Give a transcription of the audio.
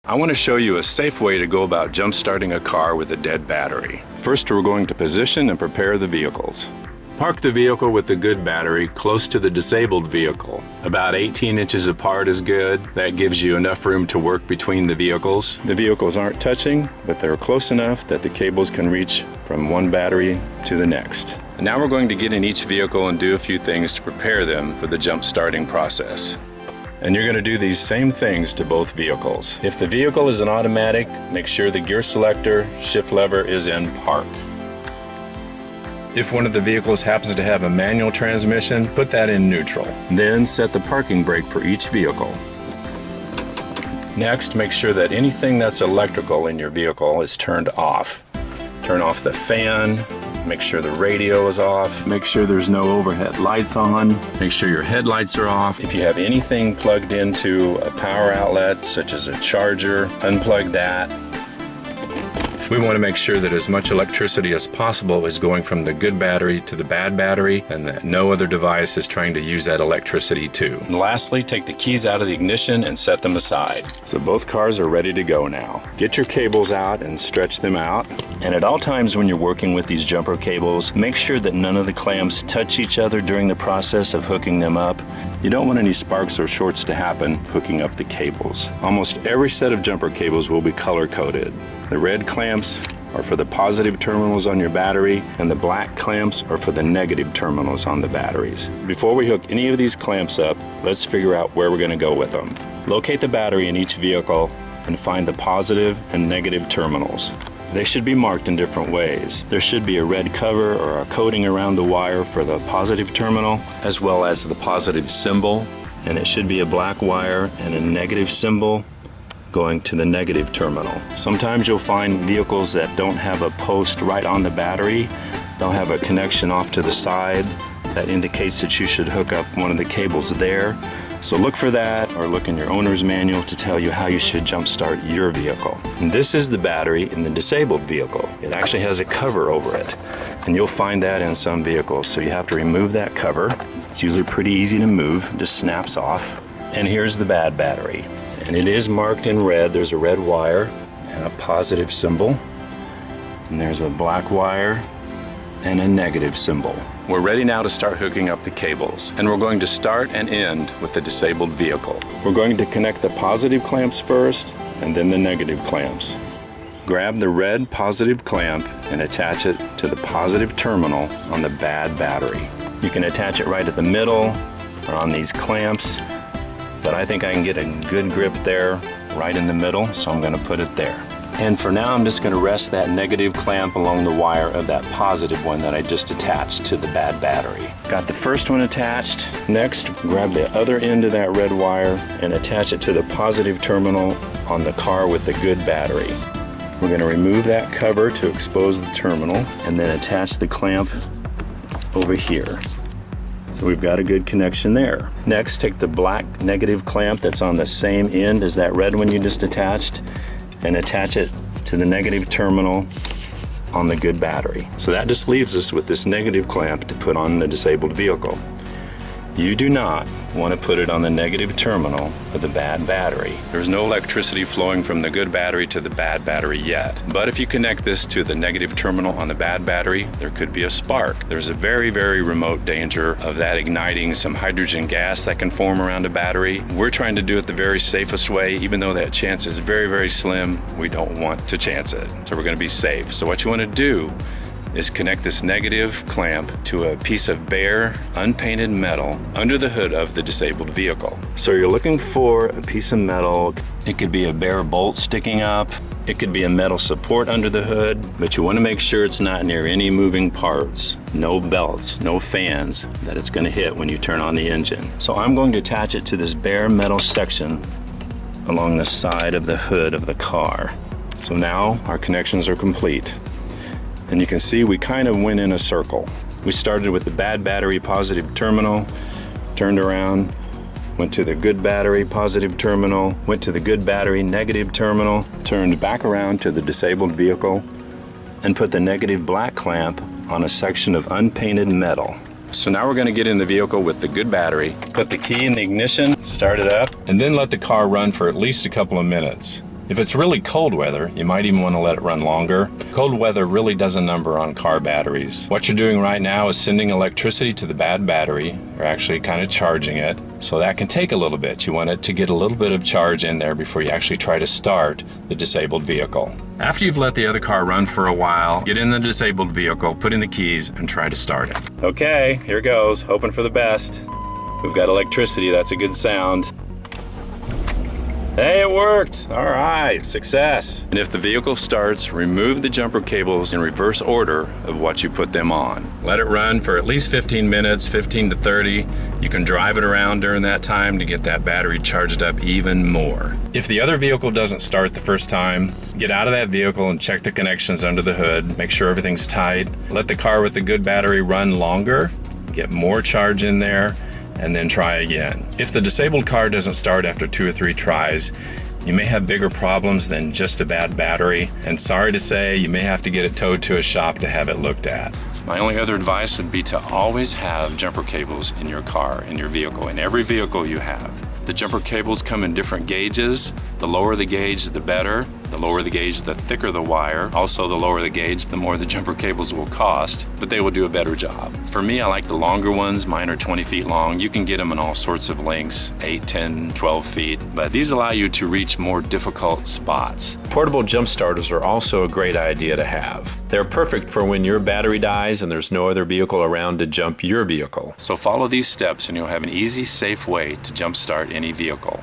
I want to show you a safe way to go about jump-starting a car with a dead battery. First, we're going to position and prepare the vehicles. Park the vehicle with the good battery close to the disabled vehicle. About 18 inches apart is good. That gives you enough room to work between the vehicles. The vehicles aren't touching, but they're close enough that the cables can reach from one battery to the next. And now we're going to get in each vehicle and do a few things to prepare them for the jump-starting process. And you're going to do these same things to both vehicles. If the vehicle is an automatic, make sure the gear selector, shift lever is in park. If one of the vehicles happens to have a manual transmission, put that in neutral. Then set the parking brake for each vehicle. Next, make sure that anything that's electrical in your vehicle is turned off. Turn off the fan. Make sure the radio is off. Make sure there's no overhead lights on. Make sure your headlights are off. If you have anything plugged into a power outlet, such as a charger, unplug that. We want to make sure that as much electricity as possible is going from the good battery to the bad battery, and that no other device is trying to use that electricity too. And lastly, take the keys out of the ignition and set them aside. So both cars are ready to go now. Get your cables out and stretch them out. And at all times when you're working with these jumper cables, make sure that none of the clamps touch each other during the process of hooking them up. You don't want any sparks or shorts to happen hooking up the cables. Almost every set of jumper cables will be color-coded. The red clamps are for the positive terminals on your battery, and the black clamps are for the negative terminals on the batteries. Before we hook any of these clamps up, let's figure out where we're going to go with them. Locate the battery in each vehicle and find the positive and negative terminals. They should be marked in different ways. There should be a red cover or a coating around the wire for the positive terminal, as well as the positive symbol, and it should be a black wire and a negative symbol going to the negative terminal. Sometimes you'll find vehicles that don't have a post right on the battery. They'll have a connection off to the side that indicates that you should hook up one of the cables there. So look for that, or look in your owner's manual to tell you how you should jump start your vehicle. And this is the battery in the disabled vehicle. It actually has a cover over it, and you'll find that in some vehicles. So you have to remove that cover. It's usually pretty easy to move, just snaps off. And here's the bad battery. And it is marked in red. There's a red wire and a positive symbol. And there's a black wire and a negative symbol. We're ready now to start hooking up the cables, and we're going to start and end with the disabled vehicle. We're going to connect the positive clamps first and then the negative clamps. Grab the red positive clamp and attach it to the positive terminal on the bad battery. You can attach it right at the middle or on these clamps, but I think I can get a good grip there right in the middle, so I'm going to put it there. And for now, I'm just going to rest that negative clamp along the wire of that positive one that I just attached to the bad battery. Got the first one attached. Next, grab the other end of that red wire and attach it to the positive terminal on the car with the good battery. We're going to remove that cover to expose the terminal and then attach the clamp over here. So we've got a good connection there. Next, take the black negative clamp that's on the same end as that red one you just attached and attach it to the negative terminal on the good battery. So that just leaves us with this negative clamp to put on the disabled vehicle. You do not want to put it on the negative terminal of the bad battery. There's no electricity flowing from the good battery to the bad battery yet. But if you connect this to the negative terminal on the bad battery, there could be a spark. There's a very, very remote danger of that igniting some hydrogen gas that can form around a battery. We're trying to do it the very safest way, even though that chance is very, very slim. We don't want to chance it. So we're going to be safe. So what you want to do is connect this negative clamp to a piece of bare, unpainted metal under the hood of the disabled vehicle. So you're looking for a piece of metal. It could be a bare bolt sticking up. It could be a metal support under the hood, but you want to make sure it's not near any moving parts. No belts, no fans that it's going to hit when you turn on the engine. So I'm going to attach it to this bare metal section along the side of the hood of the car. So now our connections are complete. And you can see we kind of went in a circle. We started with the bad battery positive terminal, turned around, went to the good battery positive terminal, went to the good battery negative terminal, turned back around to the disabled vehicle, and put the negative black clamp on a section of unpainted metal. So now we're going to get in the vehicle with the good battery, put the key in the ignition, start it up, and then let the car run for at least a couple of minutes. If it's really cold weather, you might even want to let it run longer. Cold weather really does a number on car batteries. What you're doing right now is sending electricity to the bad battery, or actually kind of charging it, so that can take a little bit. You want it to get a little bit of charge in there before you actually try to start the disabled vehicle. After you've let the other car run for a while, get in the disabled vehicle, put in the keys, and try to start it. Okay, here goes, hoping for the best. We've got electricity, that's a good sound. Hey, it worked! All right, success. And if the vehicle starts, remove the jumper cables in reverse order of what you put them on. Let it run for at least 15 minutes, 15 to 30. You can drive it around during that time to get that battery charged up even more. If the other vehicle doesn't start the first time, get out of that vehicle and check the connections under the hood. Make sure everything's tight. Let the car with the good battery run longer, get more charge in there, and then try again. If the disabled car doesn't start after 2 or 3 tries, you may have bigger problems than just a bad battery, and sorry to say, you may have to get it towed to a shop to have it looked at. My only other advice would be to always have jumper cables in your car, in your vehicle, in every vehicle you have. The jumper cables come in different gauges. The lower the gauge, the better. The lower the gauge, the thicker the wire. Also, the lower the gauge, the more the jumper cables will cost, but they will do a better job. For me, I like the longer ones. Mine are 20 feet long. You can get them in all sorts of lengths, 8, 10, 12 feet, but these allow you to reach more difficult spots. Portable jump starters are also a great idea to have. They're perfect for when your battery dies and there's no other vehicle around to jump your vehicle. So follow these steps and you'll have an easy, safe way to jump start any vehicle.